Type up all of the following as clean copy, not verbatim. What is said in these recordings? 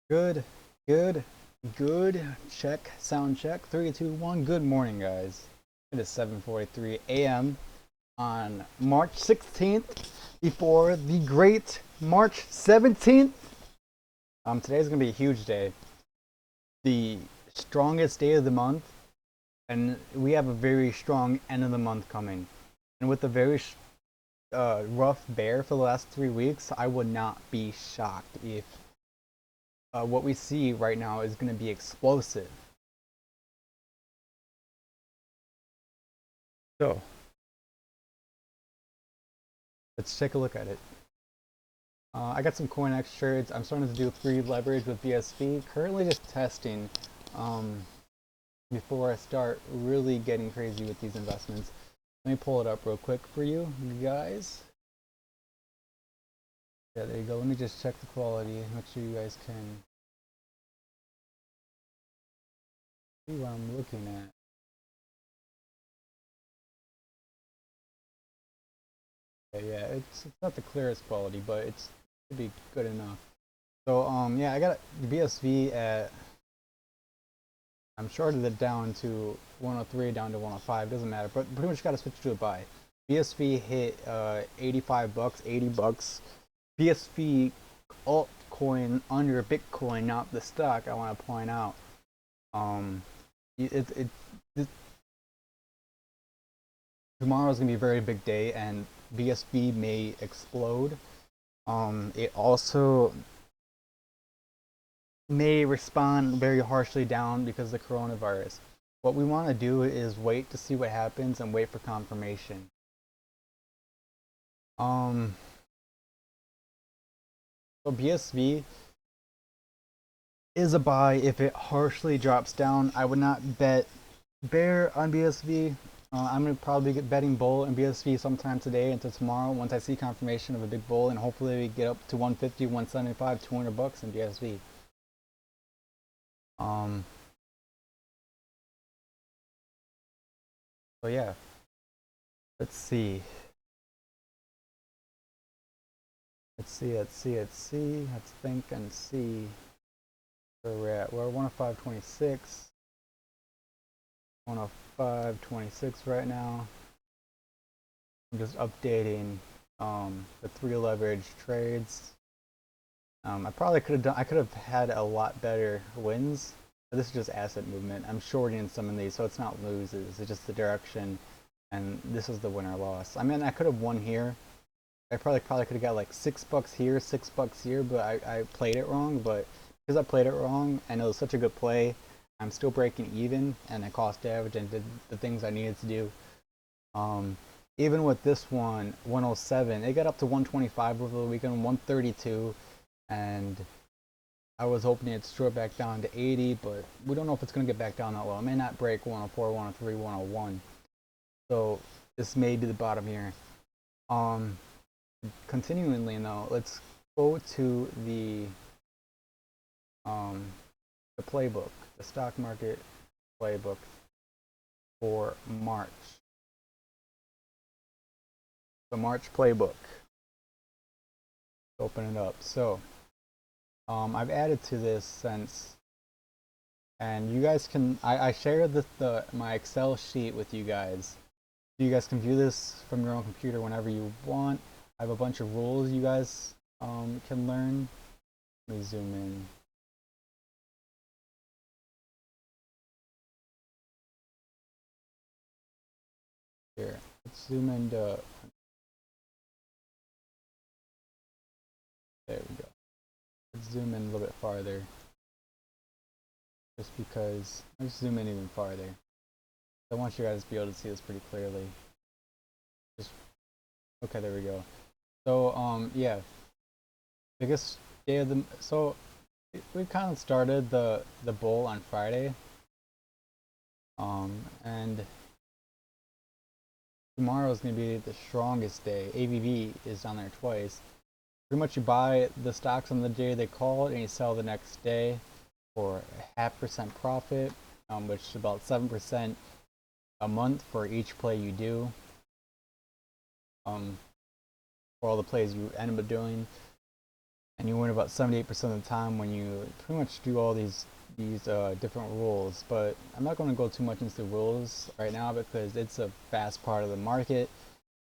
Good, good, good. Check, sound check. 3, 2, 1. Good morning, guys. It is 7:43 a.m. on March 16th before the great March 17th. Today's gonna be a huge day, the strongest day of the month, and we have a very strong end of the month coming. And with the very rough bear for the last 3 weeks, I would not be shocked if what we see right now is going to be explosive. So let's take a look at it. I got some CoinEx trades. I'm starting to do free leverage with BSV. Currently just testing before I start really getting crazy with these investments. Let me pull it up real quick for you guys. Yeah, there you go. Let me just check the quality. Make sure you guys can see what I'm looking at. Yeah, it's not the clearest quality, but it's should be good enough. So yeah, I got BSV at, I'm shorted it down to 103 down to 105, doesn't matter, but pretty much got to switch to a buy. BSV hit 85 bucks, 80 bucks. BSV altcoin under Bitcoin, not the stock. I want to point out. Um, it tomorrow's gonna be a very big day, and BSV may explode. It also may respond very harshly down because of the coronavirus. What we want to do is wait to see what happens and wait for confirmation. Um, so BSV is a buy if it harshly drops down. I would not bet bear on BSV. I'm gonna probably get betting bull in BSV sometime today into tomorrow once I see confirmation of a big bull, and hopefully we get up to 150, 175, 200 bucks in BSV. Um, so yeah, let's see. Let's think and see where we're at. We're 105.26. 105.26 right now. I'm just updating the three leverage trades. I probably could have done. I could have had a lot better wins. But this is just asset movement. I'm shorting some of these, so it's not loses. It's just the direction, and this is the winner loss. I mean, I could have won here. I probably could have got like $6 here, $6 here, but I played it wrong. But because I played it wrong and it was such a good play, I'm still breaking even, and I cost average and did the things I needed to do. Um, Even with this one, 107, it got up to 125 over the weekend, 132, and I was hoping it'd strip back down to 80, but we don't know if it's going to get back down that low. It may not break 104, 103, 101. So this may be the bottom here. Continuingly though, let's go to the playbook, the stock market playbook for March. The March playbook. Open it up. So I've added to this since, and you guys can. I shared my Excel sheet with you guys. You guys can view this from your own computer whenever you want. I have a bunch of rules you guys can learn. Let me zoom in. Here, let's zoom into. There we go. Let's zoom in a little bit farther. Just because. Let's zoom in even farther. I want you guys to be able to see this pretty clearly. Just okay, there we go. So yeah, biggest day of the so we kind of started the bull on Friday. And tomorrow is going to be the strongest day. ABB is down there twice. Pretty much you buy the stocks on the day they call it, and you sell the next day for a 0.5% profit, which is about 7% a month for each play you do. For all the plays you end up doing. and you win about 78% of the time when you pretty much do all these different rules. But I'm not going to go too much into the rules right now because it's a fast part of the market.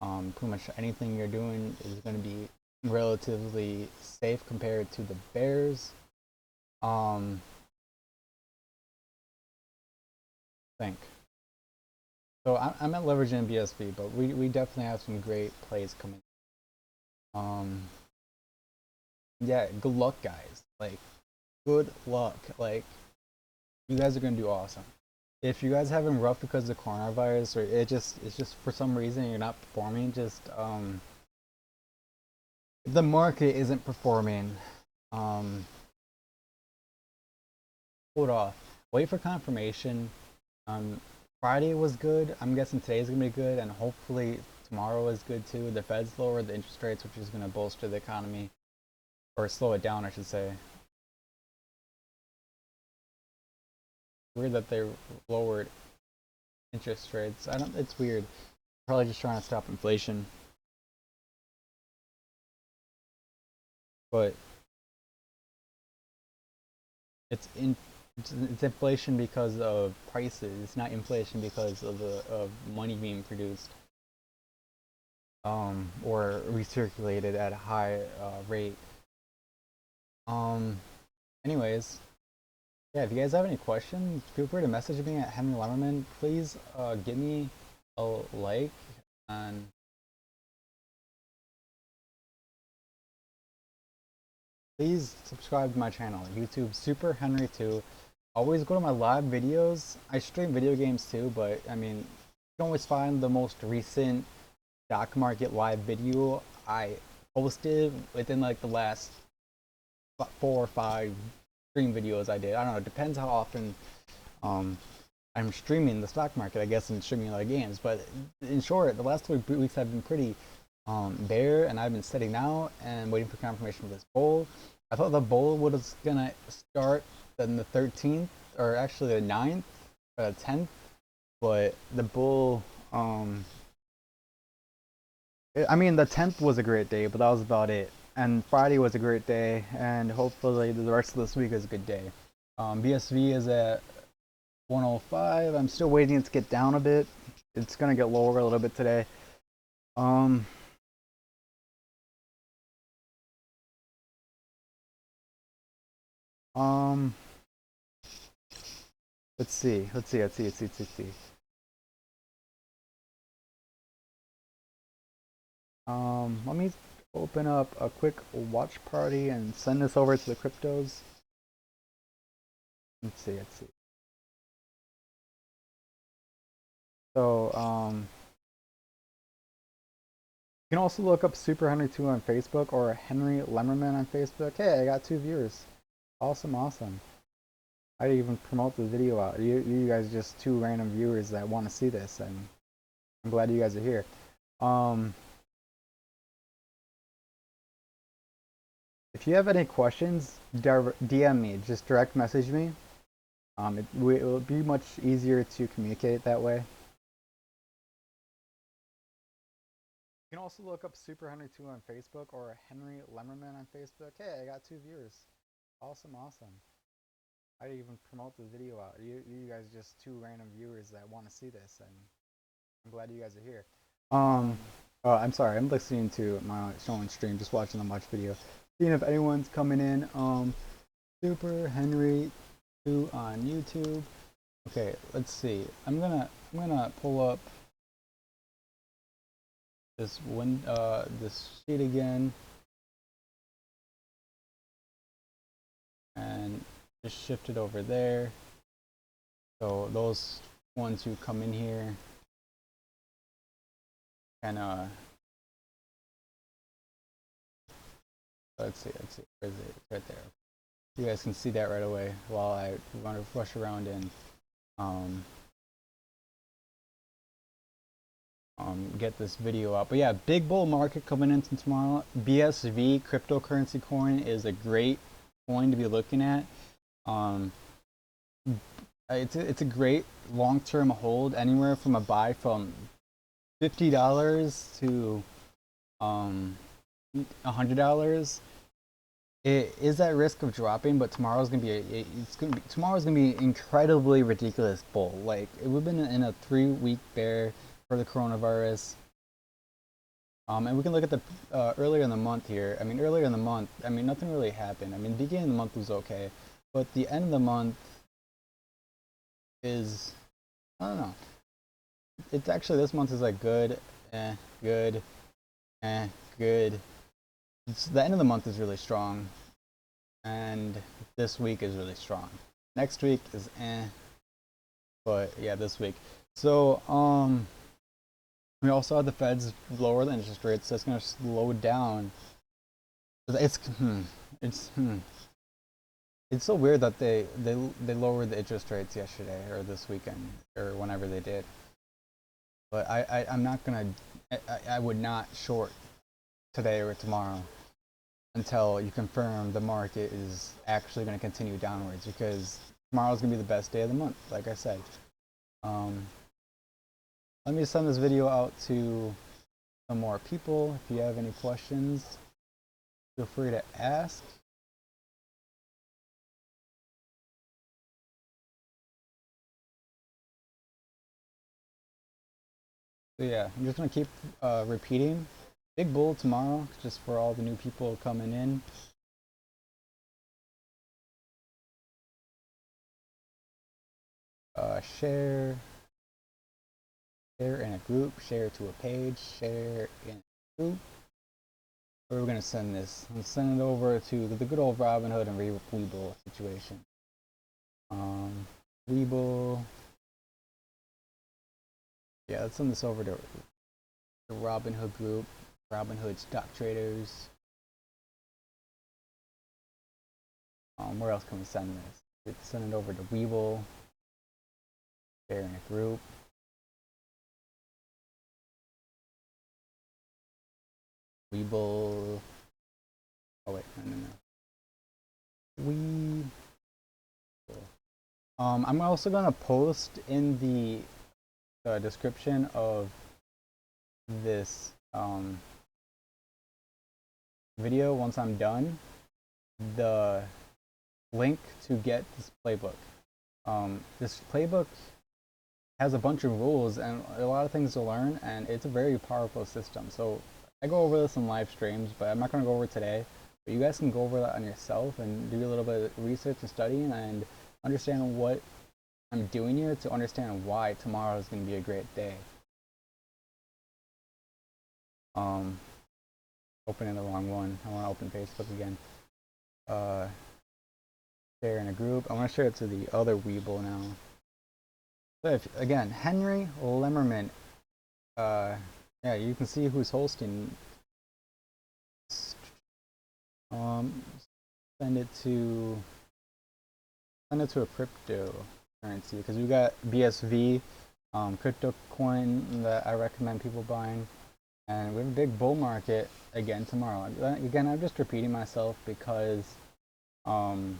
Pretty much anything you're doing is going to be relatively safe compared to the bears. Think. So I'm at leveraging BSV, but we definitely have some great plays coming. Yeah, good luck, guys. Like, good luck. Like, you guys are gonna do awesome. If you guys having rough because of coronavirus, or it's just for some reason you're not performing, just if the market isn't performing, um, hold off. Wait for confirmation. Friday was good. I'm guessing today's gonna be good, and hopefully tomorrow is good too. The Fed's lowered the interest rates, which is gonna bolster the economy, or slow it down, I should say. Weird that they lowered interest rates. I don't. It's weird. Probably just trying to stop inflation. But it's in it's inflation because of prices. It's not inflation because of the of money being produced or recirculated at a high rate. Um, anyways, yeah. If you guys have any questions, feel free to message me at Henry Lemmerman. Please give me a like and please subscribe to my channel, YouTube Super Henry 2. Always go to my live videos. I stream video games too, but I mean, you can always find the most recent stock market live video I posted within like the last 4 or 5 stream videos I did. I don't know, it depends how often I'm streaming the stock market, I guess, and streaming other games. But in short, the last 2 weeks have been pretty bare, and I've been sitting out and waiting for confirmation of this bull. I thought the bull was gonna start on the 13th, or actually the 9th, or the 10th, but the bull, I mean, the 10th was a great day, but that was about it. And Friday was a great day, and hopefully the rest of this week is a good day. BSV is at 105. I'm still waiting to get down a bit. It's gonna get lower a little bit today. Um, um, let's see. Let me open up a quick watch party and send this over to the cryptos. Let's see. So, you can also look up Super Henry 2 on Facebook or Henry Lemmerman on Facebook. Hey, I got 2 viewers. Awesome. I didn't even promote the video out. You guys just 2 random viewers that want to see this, and I'm glad you guys are here. If you have any questions, DM me. Just direct message me. It will be much easier to communicate that way. You can also look up Super Henry 2 on Facebook or Henry Lemmerman on Facebook. Hey, I got 2 viewers. Awesome. I didn't even promote the video out. You guys just 2 random viewers that want to see this, and I'm glad you guys are here. Oh, I'm sorry. I'm listening to my showing stream, just watching the watch video, seeing if anyone's coming in. Super Henry 2 on YouTube. Okay, let's see. I'm gonna pull up this sheet again, and just shift it over there. So those ones who come in here can let's see, where is it? It's right there. You guys can see that right away while I want to rush around and get this video out. But yeah, big bull market coming into tomorrow. BSV cryptocurrency coin is a great coin to be looking at. It's a great long-term hold, anywhere from a buy from $50 to $100. it is at risk of dropping, but tomorrow's gonna be incredibly ridiculous bull. Like we've been in a 3 week bear for the coronavirus. And we can look at the earlier in the month here. I mean, earlier in the month, I mean, nothing really happened. I mean, the beginning of the month was okay, but the end of the month is, I don't know. It's actually, this month is like good, good, good. The end of the month is really strong, and this week is really strong. Next week is but yeah, this week. So we also had the Feds lower the interest rates, so it's gonna slow down. It's it's it's so weird that they lowered the interest rates yesterday or this weekend or whenever they did. But I'm not gonna, I would not short today or tomorrow until you confirm the market is actually going to continue downwards, because tomorrow's going to be the best day of the month, like I said. Let me send this video out to some more people. If you have any questions, feel free to ask. So yeah, I'm just going to keep repeating. Big bull tomorrow, just for all the new people coming in. Share in a group, share to a page, share in a group. Where we're gonna send this? I'm gonna send it over to the good old Robinhood and Webull situation. Webull. Yeah, let's send this over to the Robinhood group, Robinhood stock traders. Where else can we send this? Let's send it over to Webull. Share in a group. Webull. Oh wait, no. Webull. I'm also gonna post in the description of this video, once I'm done, the link to get this playbook. This playbook has a bunch of rules and a lot of things to learn, and it's a very powerful system. So I go over this in live streams, but I'm not going to go over it today. But you guys can go over that on yourself and do a little bit of research and studying and understand what I'm doing here to understand why tomorrow is going to be a great day. Opening the wrong one. I want to open Facebook again. Share in a group. I want to share it to the other Webull now. So if, again, Henry Lemmerman. Yeah, you can see who's hosting. Send it to a cryptocurrency, because we got BSV, crypto coin that I recommend people buying, and we have a big bull market again tomorrow. Again, I'm just repeating myself because I'm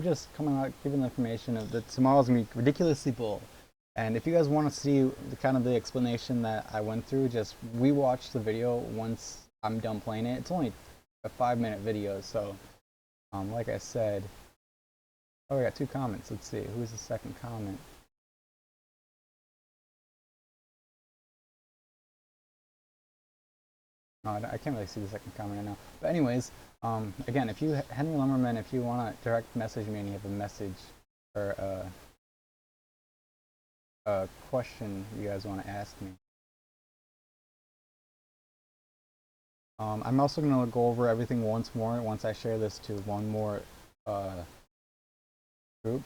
just coming out giving the information of that tomorrow's gonna be ridiculously bull. And if you guys want to see the kind of the explanation that I went through, just rewatch the video once I'm done playing it. It's only a 5-minute video, so like I said, oh, we got 2 comments. Let's see, who's the second comment? Oh, I can't really see the second comment right now. But anyways, again, if you, Henry Lumberman, if you want to direct message me and you have a message or a question you guys want to ask me. I'm also going to go over everything once more once I share this to one more group.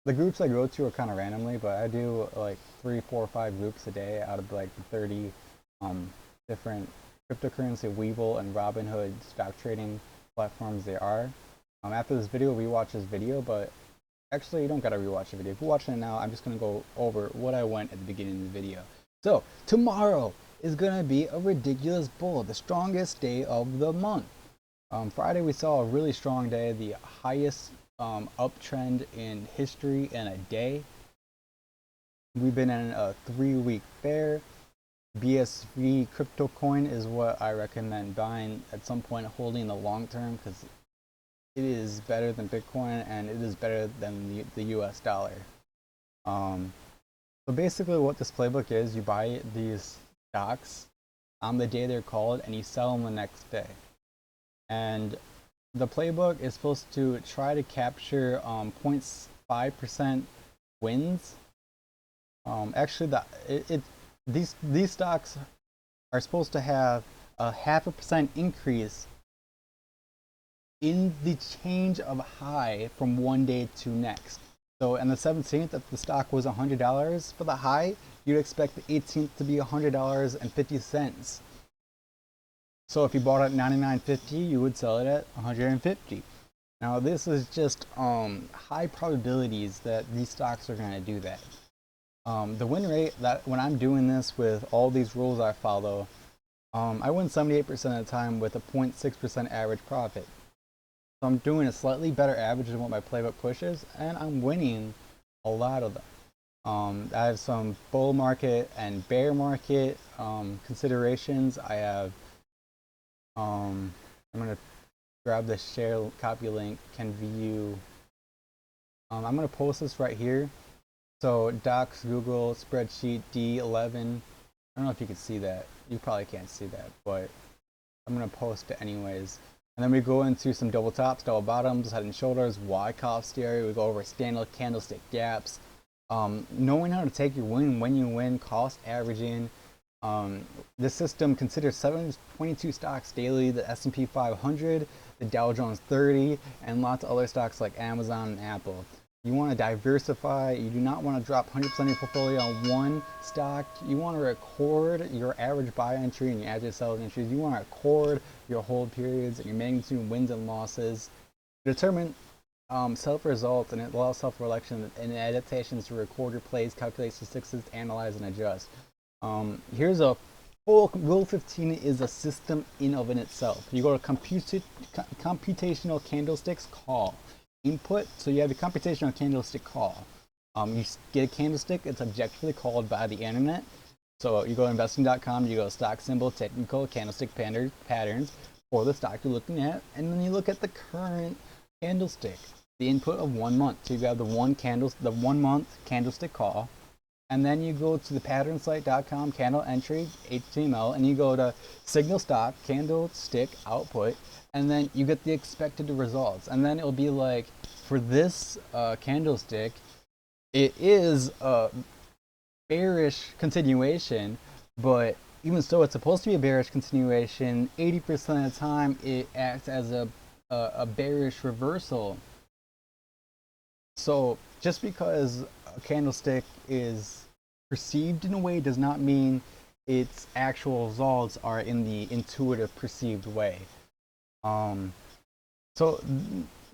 The groups I go to are kind of randomly, but I do like 3, 4, 5 groups a day out of like the 30 different cryptocurrency, Webull, and Robinhood stock trading platforms there are. After this video, rewatch this video, but actually you don't gotta rewatch the video. If you're watching it now, I'm just gonna go over what I went at the beginning of the video. So tomorrow is gonna be a ridiculous bull, the strongest day of the month. Friday we saw a really strong day, the highest uptrend in history in a day. We've been in a 3-week bear. BSV crypto coin is what I recommend buying at some point, holding the long term, because it is better than Bitcoin and it is better than the US dollar. So basically what this playbook is, you buy these stocks on the day they're called and you sell them the next day. And the playbook is supposed to try to capture 0.5% wins. Actually, these stocks are supposed to have a 0.5% increase in the change of high from one day to next. So on the 17th, if the stock was $100 for the high, you'd expect the 18th to be $100.50. So if you bought it at $99.50, you would sell it at $150. Now this is just high probabilities that these stocks are going to do that. The win rate, that when I'm doing this with all these rules I follow, I win 78% of the time with a 0.6% average profit. So I'm doing a slightly better average than what my playbook pushes, and I'm winning a lot of them. I have some bull market and bear market considerations. I have, I'm going to grab the share copy link, can view. I'm going to post this right here. So Docs, Google, spreadsheet, D11. I don't know if you can see that. You probably can't see that, but I'm going to post it anyways. And then we go into some double tops, double bottoms, head and shoulders, Wyckoff theory. We go over standard candlestick gaps. Knowing how to take your win when you win, cost averaging. This system considers 722 stocks daily, the S&P 500, the Dow Jones 30, and lots of other stocks like Amazon and Apple. You want to diversify. You do not want to drop 100% of your portfolio on one stock. You want to record your average buy entry and your average sell entries. You want to record your hold periods and your magnitude wins and losses. Determine self-results, and it allows self-reflection and adaptations to record your plays, calculate statistics, analyze, and adjust. Here's a full Rule 15 is a system in of in itself. You go to computational candlesticks call. Input, so you have the computational candlestick call. You get a candlestick, it's objectively called by the internet. So you go to investing.com, you go to stock symbol, technical, candlestick patterns for the stock you're looking at, and then you look at the current candlestick, the input of 1 month. So you have the 1 month candlestick call, and then you go to the patternsite.com candle entry HTML, and you go to signal stock candlestick output, and then you get the expected results. And then it'll be like, for this candlestick, it is a bearish continuation, but even so, it's supposed to be a bearish continuation. 80% of the time, it acts as a bearish reversal. So just because a candlestick is perceived in a way does not mean its actual results are in the intuitive perceived way. So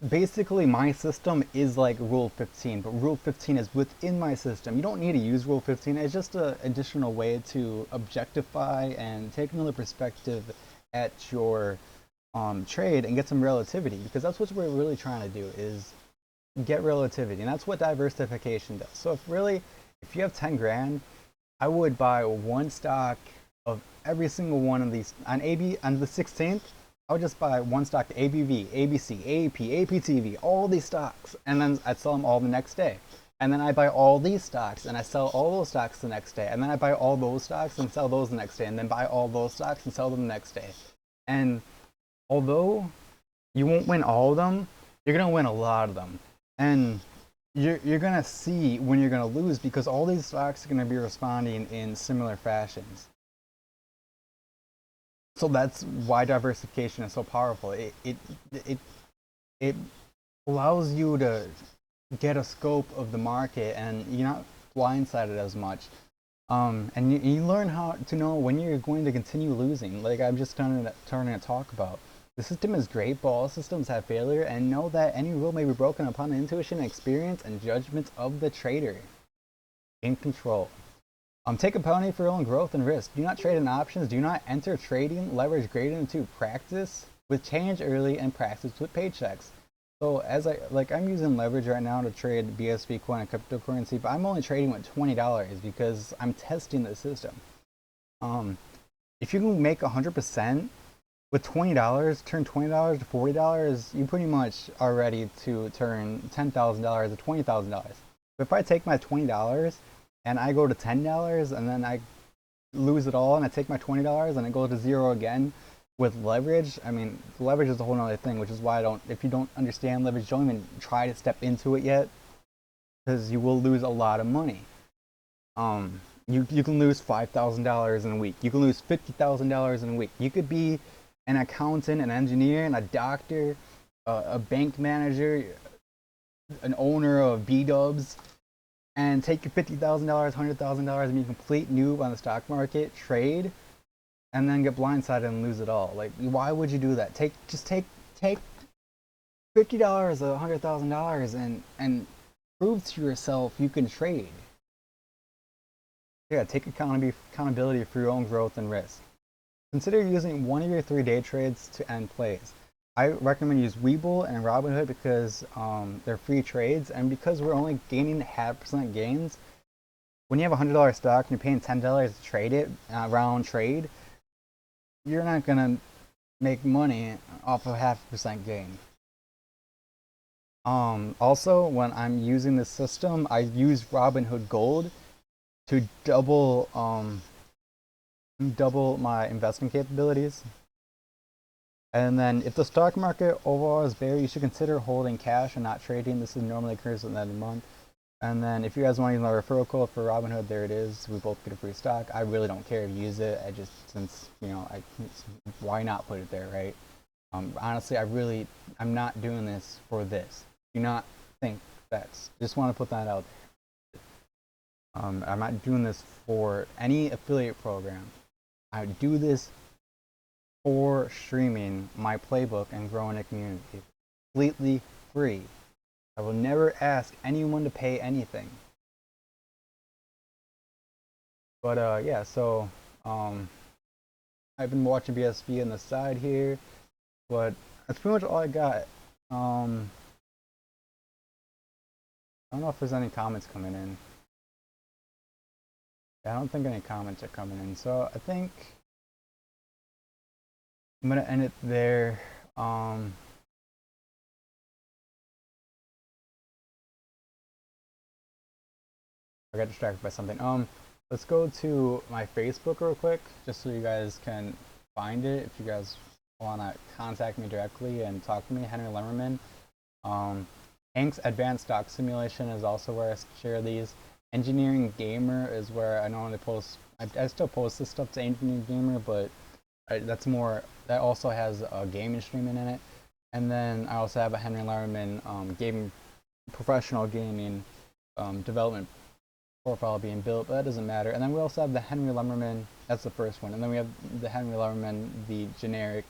basically my system is like Rule 15, but Rule 15 is within my system. You don't need to use Rule 15. It's just an additional way to objectify and take another perspective at your trade and get some relativity, because that's what we're really trying to do, is get relativity, and that's what diversification does. So if you have 10 grand, I would buy one stock of every single one of these. On the 16th, I would just buy one stock, ABV, ABC, AAP, APTV, all these stocks, and then I'd sell them all the next day. And then I buy all these stocks and I sell all those stocks the next day. And then I buy all those stocks and sell those the next day, and then buy all those stocks and sell them the next day. And although you won't win all of them, you're gonna win a lot of them. And you're gonna see when you're gonna lose, because all these stocks are gonna be responding in similar fashions. So that's why diversification is so powerful. It allows you to get a scope of the market, and you're not blindsided as much. And you learn how to know when you're going to continue losing. Like I'm just starting to talk about. The system is great, but all systems have failure, and know that any rule may be broken upon the intuition, experience, and judgment of the trader. In control. Take a penalty for your own growth and risk. Do not trade in options. Do not enter trading leverage greater than 2. Practice with change early and practice with paychecks. So I'm using leverage right now to trade BSV coin and cryptocurrency, but I'm only trading with $20 because I'm testing the system. If you can make 100% with $20, turn $20 to $40, you pretty much are ready to turn $10,000 to $20,000. But if I take my $20 and I go to $10 and then I lose it all and I take my $20 and I go to zero again with leverage, I mean, leverage is a whole other thing, which is why I don't, if you don't understand leverage, don't even try to step into it yet, because you will lose a lot of money. You can lose $5,000 in a week. You can lose $50,000 in a week. You could be an accountant, an engineer, and a doctor, a bank manager, an owner of B-dubs, and take your $50,000, $100,000 and be a complete noob on the stock market, trade, and then get blindsided and lose it all. Like, why would you do that? Take $50 or $100,000 and prove to yourself you can trade. Yeah, take accountability for your own growth and risk. Consider using one of your 3 day trades to end plays. I recommend use Webull and Robinhood because they're free trades, and because we're only gaining 0.5% gains. When you have a $100 stock and you're paying $10 to trade it, round trade, you're not gonna make money off of 0.5% gain. Also, when I'm using this system, I use Robinhood Gold to double my investment capabilities. And then if the stock market overall is bear, you should consider holding cash and not trading. This is normally occurs at the end of the month. And then if you guys want to use my referral code for Robinhood, there it is. We both get a free stock. I really don't care if you use it. I just, since, you know, why not put it there, right? Honestly, I'm not doing this for this. Do not think that's, just want to put that out there. I'm not doing this for any affiliate program. I do this for streaming my playbook and growing a community. Completely free. I will never ask anyone to pay anything. But yeah, so I've been watching BSV on the side here, but that's pretty much all I got. I don't know if there's any comments coming in. I don't think any comments are coming in, so I think I'm gonna end it there. I got distracted by something. Let's go to my Facebook real quick, just so you guys can find it. If you guys want to contact me directly and talk to me, Henry Lemmerman. Hank's Advanced Stock Simulation is also where I share these. Engineering Gamer is where I normally post. I still post this stuff to Engineering Gamer, but that's more. That also has a gaming streaming in it. And then I also have a Henry Lemmerman gaming, professional gaming development profile being built, but that doesn't matter. And then we also have the Henry Lemmerman. That's the first one. And then we have the Henry Lemmerman, the generic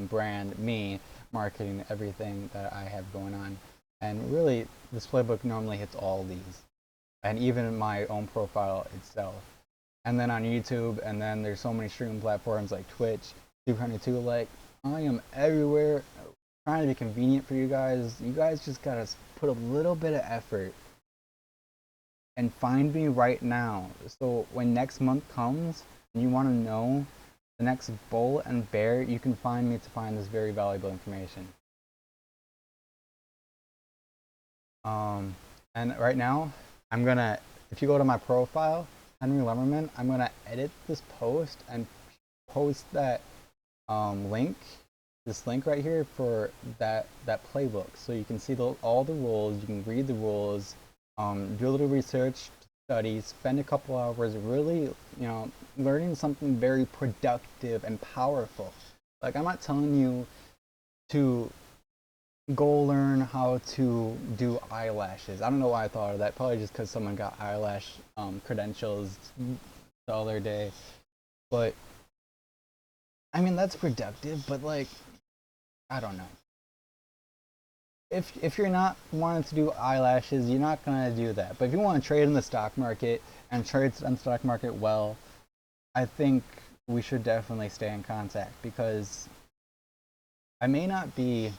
brand, me marketing everything that I have going on. And really, this playbook normally hits all these, and even my own profile itself. And then on YouTube, and then there's so many streaming platforms like Twitch, 222. Like, I am everywhere, trying to be convenient for you guys. You guys just gotta put a little bit of effort and find me right now. So when next month comes and you want to know the next bull and bear, you can find me to find this very valuable information. And right now, I'm gonna, if you go to my profile, Henry Lemmerman, I'm gonna edit this post and post that link, this link right here for that playbook, so you can see all the rules. You can read the rules, do a little research, study, spend a couple hours really, learning something very productive and powerful. Like, I'm not telling you to go learn how to do eyelashes. I don't know why I thought of that. Probably just because someone got eyelash credentials the other day. But I mean, that's productive. But like, I don't know. If you're not wanting to do eyelashes, you're not gonna do that. But if you want to trade in the stock market and trade in the stock market well, I think we should definitely stay in contact, because I may not be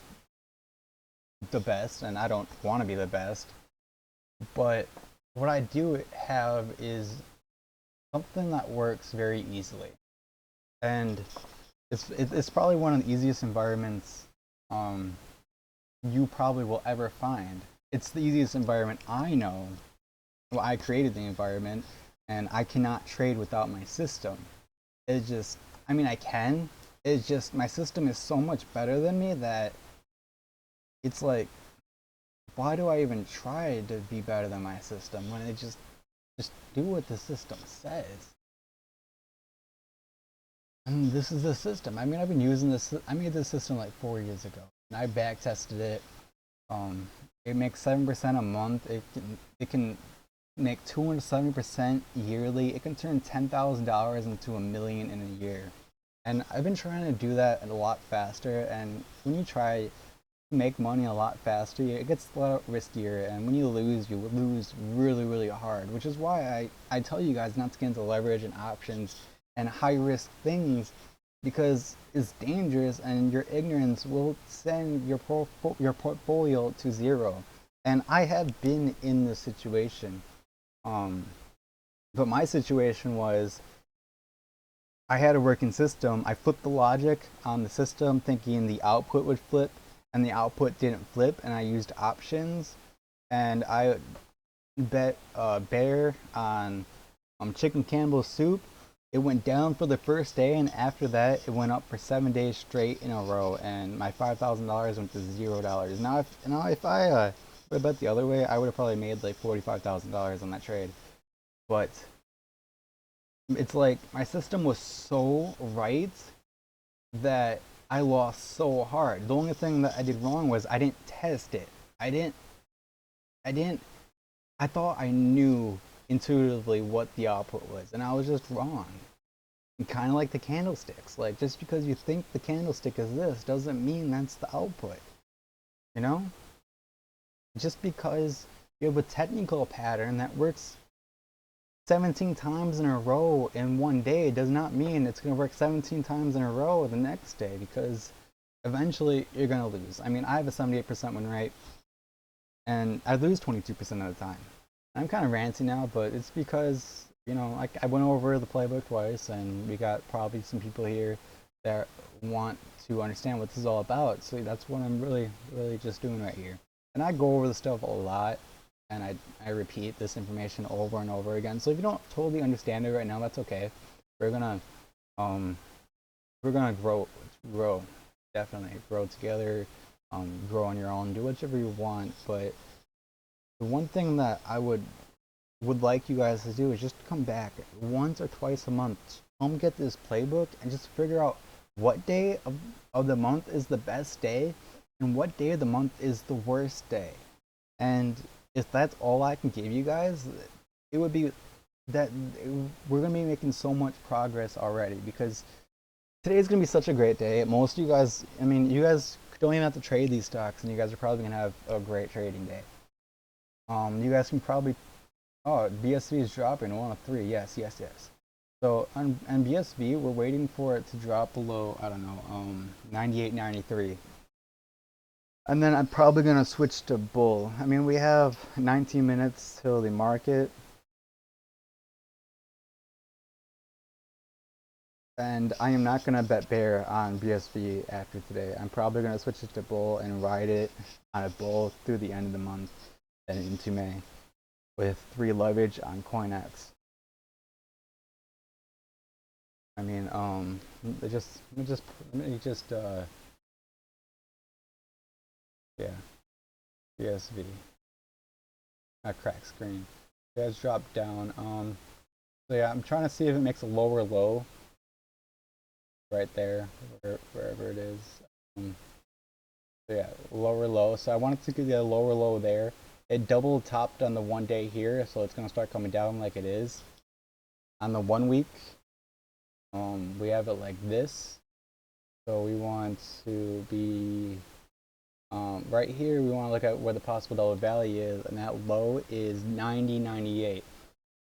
the best, and I don't want to be the best, but what I do have is something that works very easily, and it's probably one of the easiest environments um, you probably will ever find. It's the easiest environment I know. Well, I created the environment, and I cannot trade without my system. It just, I mean, I can. It's just my system is so much better than me that it's like, why do I even try to be better than my system when it just do what the system says? And this is the system. I mean, I've been using this. I made this system like 4 years ago, and I back tested it. Um, it makes 7% a month. It can make 270% yearly. It can turn $10,000 into $1 million in a year. And I've been trying to do that a lot faster. And when you try to make money a lot faster, it gets a lot riskier. And when you lose really, really hard, which is why I tell you guys not to get into leverage and options and high risk things, because it's dangerous and your ignorance will send your portfolio to zero. And I have been in this situation. Um, but my situation was I had a working system. I flipped the logic on the system thinking the output would flip, and the output didn't flip, and I used options. And I bet bear on chicken Campbell's soup. It went down for the first day, and after that, it went up for 7 days straight in a row, and my $5,000 went to $0. If I would bet the other way, I would have probably made like $45,000 on that trade. But it's like my system was so right that I lost so hard. The only thing that I did wrong was I didn't test it. I didn't. I didn't. I thought I knew intuitively what the output was, and I was just wrong. Kind of like the candlesticks. Like, just because you think the candlestick is this doesn't mean that's the output. You know? Just because you have a technical pattern that works 17 times in a row in one day does not mean it's going to work 17 times in a row the next day, because eventually you're going to lose. I mean, I have a 78% win rate, and I lose 22% of the time. I'm kind of ranty now, but it's because, you know, I went over the playbook twice, and we got probably some people here that want to understand what this is all about. So that's what I'm really, really just doing right here. And I go over the stuff a lot, and I repeat this information over and over again. So if you don't totally understand it right now, that's okay. We're gonna grow, definitely grow together, grow on your own, do whatever you want. But the one thing that I would like you guys to do is just come back once or twice a month. Come get this playbook and just figure out what day of the month is the best day and what day of the month is the worst day. And if that's all I can give you guys, it would be that we're going to be making so much progress already, because today's going to be such a great day. Most of you guys, I mean, you guys don't even have to trade these stocks, and you guys are probably going to have a great trading day. You guys can probably, oh, BSV is dropping 103. Yes. So on BSV, we're waiting for it to drop below, I don't know, 98.93. And then I'm probably going to switch to bull. I mean, we have 19 minutes till the market. And I am not going to bet bear on BSV after today. I'm probably going to switch it to bull and ride it on a bull through the end of the month and into May with 3 leverage on CoinX. I mean, let me just, yeah, BSV. I crack screen. It has dropped down. So yeah, I'm trying to see if it makes a lower low right there, wherever it is. So yeah, lower low. So I wanted to get a lower low there. It double topped on the 1 day here, so it's gonna start coming down like it is. On the 1 week, we have it like this. So we want to be right here. We want to look at where the possible dollar value is, and that low is 90.98.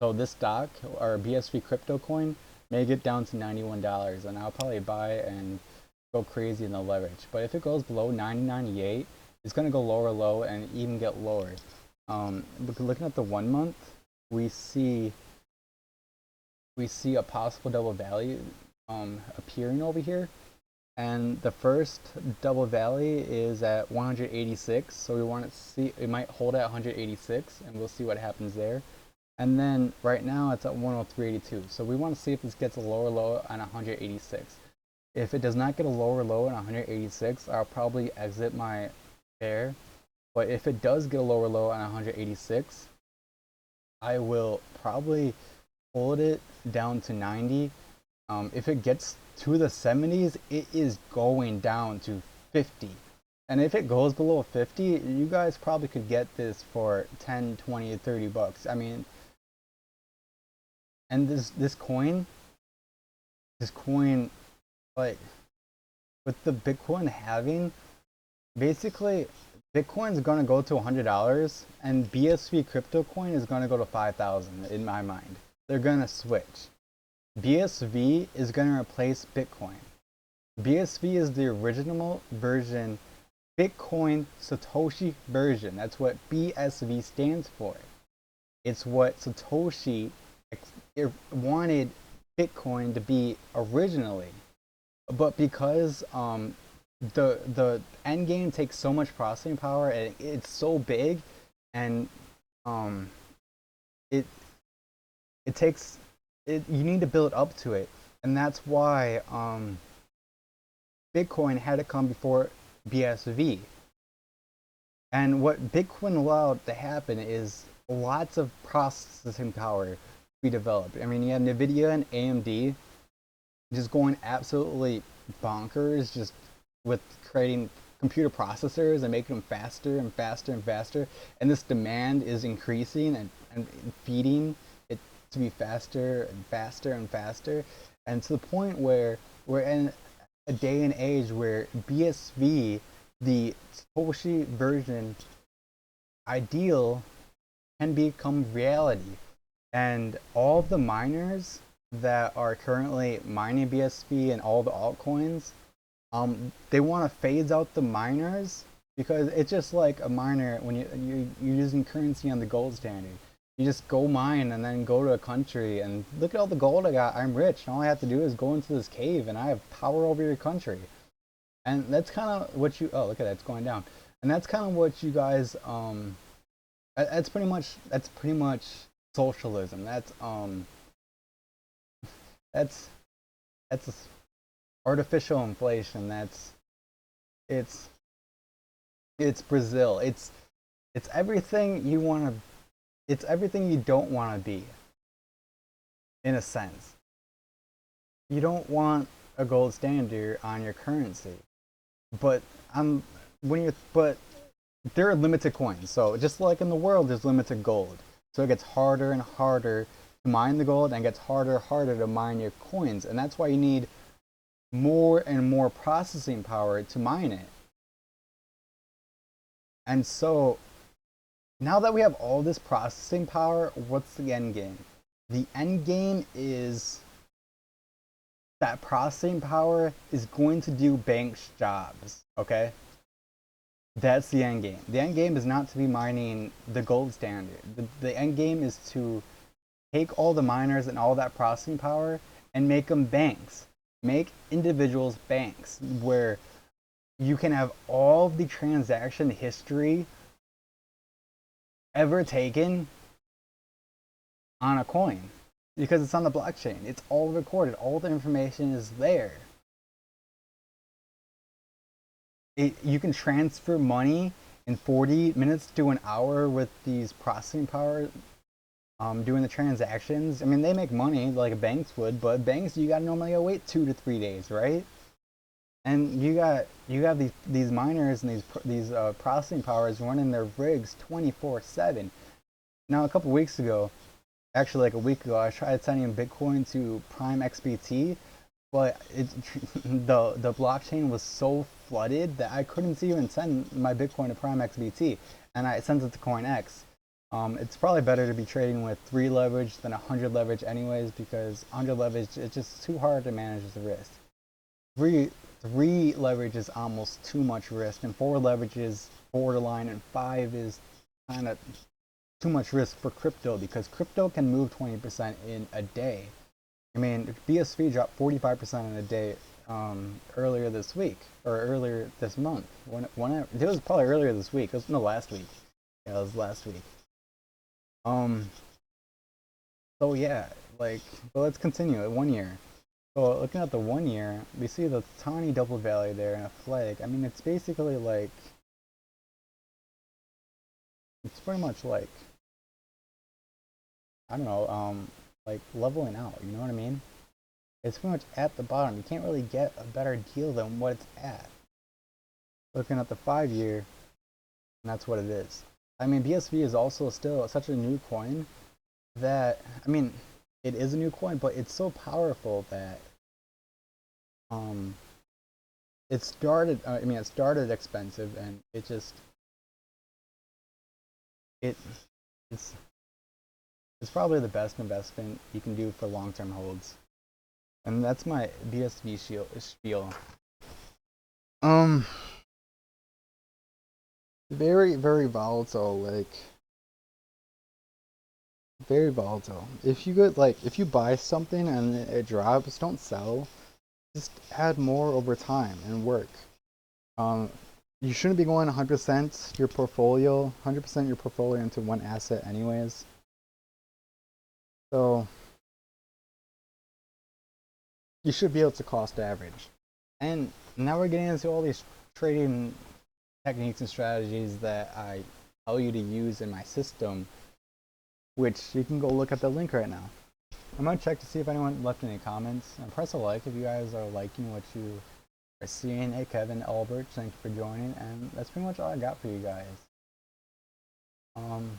So this stock, or BSV crypto coin, may get down to $91, and I'll probably buy and go crazy in the leverage. But if it goes below 90.98, it's going to go lower low and even get lower. Looking at the 1 month, we see we see a possible double value appearing over here. And the first double valley is at 186, so we want to see, it might hold at 186, and we'll see what happens there. And then right now it's at 103.82, so we want to see if this gets a lower low on 186. If it does not get a lower low on 186, I'll probably exit my pair. But if it does get a lower low on 186, I will probably hold it down to 90. If it gets to the 70s, it is going down to 50. And if it goes below 50, you guys probably could get this for 10, 20, 30 bucks. I mean, and this coin, like, with the Bitcoin halving, basically, Bitcoin's gonna go to $100, and BSV crypto coin is gonna go to 5,000 in my mind. They're gonna switch. BSV is gonna replace Bitcoin. BSV is the original version, Bitcoin Satoshi version. That's what BSV stands for. It's what Satoshi wanted Bitcoin to be originally, but because the end game takes so much processing power and it's so big, and it takes it, you need to build up to it, and that's why Bitcoin had to come before BSV. And what Bitcoin allowed to happen is lots of processing power to be developed. I mean, you have NVIDIA and AMD just going absolutely bonkers, just with creating computer processors and making them faster and faster and faster. And this demand is increasing and feeding it to be faster and faster and faster. And to the point where we're in a day and age where BSV, the Satoshi version ideal, can become reality. And all of the miners that are currently mining BSV and all the altcoins, they want to phase out the miners, because it's just like a miner when you're using currency on the gold standard. You just go mine and then go to a country and look at all the gold I got. I'm rich. All I have to do is go into this cave and I have power over your country. And that's kind of what you. Oh, look at that! It's going down. And that's kind of what you guys. That's pretty much socialism. That's artificial inflation. It's Brazil. It's everything you want to. It's everything you don't want to be. In a sense, you don't want a gold standard on your currency, but but there are limited coins. So just like in the world, there's limited gold. So it gets harder and harder to mine the gold, and it gets harder and harder to mine your coins, and that's why you need more and more processing power to mine it. And so now that we have all this processing power, what's the end game? The end game is that processing power is going to do banks' jobs, okay? That's the end game. The end game is not to be mining the gold standard. The end game is to take all the miners and all that processing power and make them banks. Make individuals banks where you can have all the transaction history ever taken on a coin, because it's on the blockchain. It's all recorded. All the information is there. You can transfer money in 40 minutes to an hour with these processing power, doing the transactions. I mean, they make money like banks would, but banks, you gotta normally wait 2 to 3 days, right? And you have these miners and these processing powers running their rigs 24/7. Now, a couple weeks ago, actually like a week ago, I tried sending Bitcoin to Prime XBT, but the blockchain was so flooded that I couldn't even send my Bitcoin to Prime XBT, and I sent it to CoinX. It's probably better to be trading with 3 leverage than 100 leverage anyways, because 100 leverage, it's just too hard to manage the risk. 3 leverage is almost too much risk, and 4 leverage is borderline, and 5 is kind of too much risk for crypto, because crypto can move 20% in a day. I mean, BSV dropped 45% in a day earlier this week or earlier this month. It was probably earlier this week. It was no last week. Yeah, it was last week. Um. So yeah, like, but let's continue at 1 year. So looking at the 1 year, we see the tiny double value there and a flag. I mean, it's basically like it's pretty much like I don't know, like leveling out. You know what I mean? It's pretty much at the bottom. You can't really get a better deal than what it's at. Looking at the 5 year, and that's what it is. I mean, BSV is also still such a new coin that I mean, it is a new coin, but it's so powerful that um, it started. I mean, it started expensive, and it it's it's probably the best investment you can do for long-term holds. And that's my BSV spiel. Um, very, very volatile, like very volatile. If you get like if you buy something and it drops, don't sell. Just add more over time and work. Um, you shouldn't be going 100% your portfolio, 100% your portfolio into one asset anyways. So you should be able to cost average. And now we're getting into all these trading techniques and strategies that I tell you to use in my system, which you can go look at the link right now. I'm gonna check to see if anyone left any comments, and press a like if you guys are liking what you are seeing. Hey Kevin, Albert, thank you for joining, and that's pretty much all I got for you guys. Um,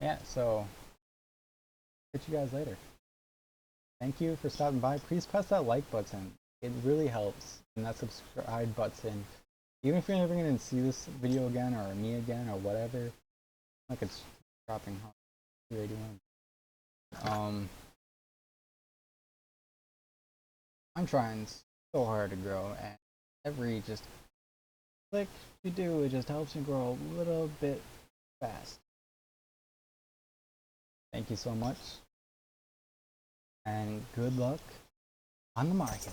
yeah, so catch you guys later. Thank you for stopping by. Please press that like button. It really helps, and that subscribe button. Even if you're never gonna see this video again, or me again, or whatever, like it's dropping 281. I'm trying so hard to grow, and every just click you do, it just helps me grow a little bit fast. Thank you so much, and good luck on the market.